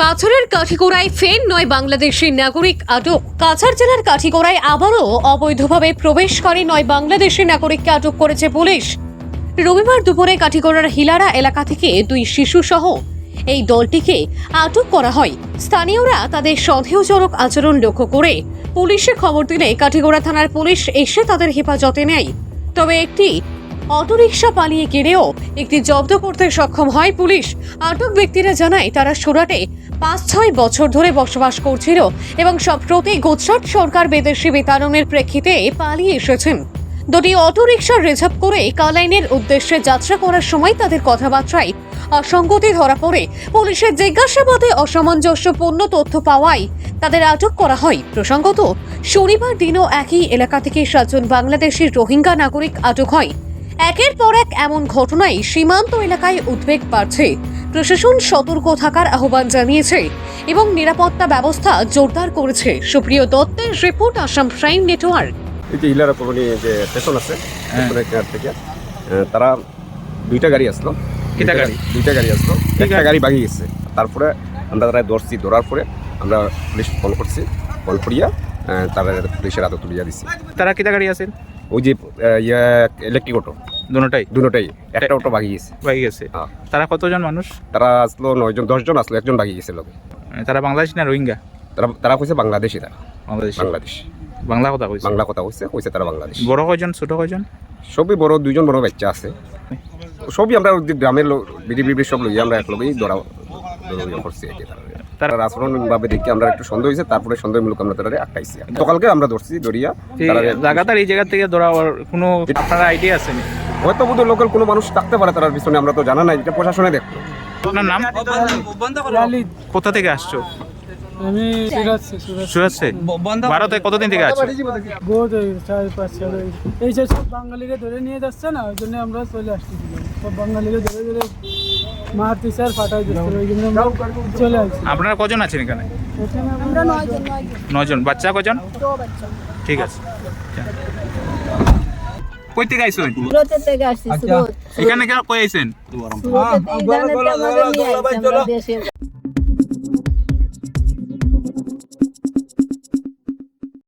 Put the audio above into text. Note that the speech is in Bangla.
কাছাড়ের কাঠিগোড়ায় ফের নয় বাংলাদেশি নাগরিক আটক। কাছাড় জেলার কাঠিগোড়ায় আবারও অবৈধভাবে প্রবেশকারী নয় বাংলাদেশি নাগরিককে আটক করেছে পুলিশ। রবিবার দুপুরে কাঠিগোড়ার হিলারা এলাকা থেকে দুই শিশু সহ এই দলটিকে আটক করা হয়। স্থানীয়রা তাদের সন্দেহজনক আচরণ লক্ষ্য করে পুলিশে খবর দিলে কাঠিগোড়া থানার পুলিশ এসে তাদের হেফাজতে নেয়। তবে একটি অটোরিকশা পালিয়ে গেলেও একটি জব্দ করতে সক্ষম হয় পুলিশ। আটক ব্যক্তিরা জানায় তারা সুরাটে ৫-৬ বছর ধরে বসবাস করছিল এবং সম্প্রতি গুজরাট সরকার বিদেশি বিতাড়নের প্রেক্ষিতে পালিয়ে এসেছেন। দুটি অটোরিকশা রিজার্ভ করে কালাইনের উদ্দেশ্যে যাত্রা করার সময় তাদের কথাবার্তায় অসঙ্গতি ধরা পড়ে পুলিশের জিজ্ঞাসাবাদে অসামঞ্জস্যপূর্ণ তথ্য পাওয়ায় তাদের আটক করা হয়। প্রসঙ্গত, শনিবার দিনও একই এলাকা থেকে ৭ জন বাংলাদেশি রোহিঙ্গা নাগরিক আটক হয়। একের পর এক এমন ঘটনায় সীমান্ত এলাকায় উদ্বেগ বাড়ছে। প্রশাসন সতর্ক থাকার আহ্বান জানিয়েছে এবং নিরাপত্তা ব্যবস্থা জোরদার করেছে। সুপ্রিয় দত্তের রিপোর্ট, আসাম প্রাইম নেটওয়ার্ক। এই যে হিলারা কলোনি যে স্টেশন আছে স্টেশনের থেকে তারা দুইটা গাড়ি আসলো। দুইটা গাড়ি আসলো, একটা গাড়ি ভাগি গেছে। তারপরে আমরা তারা ধরার পরে আমরা পুলিশ ফোন করছি, ফোন করিয়া তারা পুলিশের হাতে তুলিয়া দিছি। তারা কিটা গাড়ি আছে? ওই যে ইলেকট্রিক অটো, দুটোটাই একটা অটো ভাগি গেছে। হ্যাঁ। তারা কতজন মানুষ? তারা আসলো 9 জন, 10 জন আসলো, একজন ভাগি গেছে লোকে। তারা বাংলাদেশি না রোহিঙ্গা? তারা কইছে বাংলাদেশি। তারা বাংলাদেশ বাংলা কথা কইছে? বাংলা কথা কইছে তারা বাংলাদেশ। বড় কয়জন, ছোট কয়জন? সবই বড়, 2 জন বড় বাচ্চা আছে। সবই আমরা গ্রামের বিডি সব লই আমরা একলগেই ধরা করছি। তারা আচরণভাবে দেখে আমরা একটু সন্দেহ হয়েছে, তারপরে সন্দেহমূলক আমরা তারা আটকাইছি। গতকালকে আমরা ধরিয়া লাগাতার এই জায়গা থেকে ধরা কোনো আপনার আইডিয়া আছে নি? হয়তো বোধহয় লোকাল কোনো মানুষ থাকতে পারে তার পিছনে, আমরা তো জানা নাই, এটা প্রশাসনে দেখতো। আপনার নাম? কোথা থেকে আসছো? আমি সুরাট থেকে। ভারতে কতদিন থেকে আছো? বহুত 4-5 এই যে সব বাঙালিকে ধরে নিয়ে যাচ্ছে না, ওই জন্য আমরা চলে আসতেছিলাম। সব বাঙালিকে ধরে মারতেছে আর ফাটাই দিচ্ছে, ওই জন্য আমরা চলে আসছি। আপনারা কজন আছেন এখানে? আমরা 9 জন। বাচ্চা কজন? ঠিক আছে। কই থেকে আইছেন? সুরত থেকে আসছি। সুরত এখানে কই আইছেন? সুরত থেকে এখানে আমাদের নিয়ে আইছে আমরা দেশে।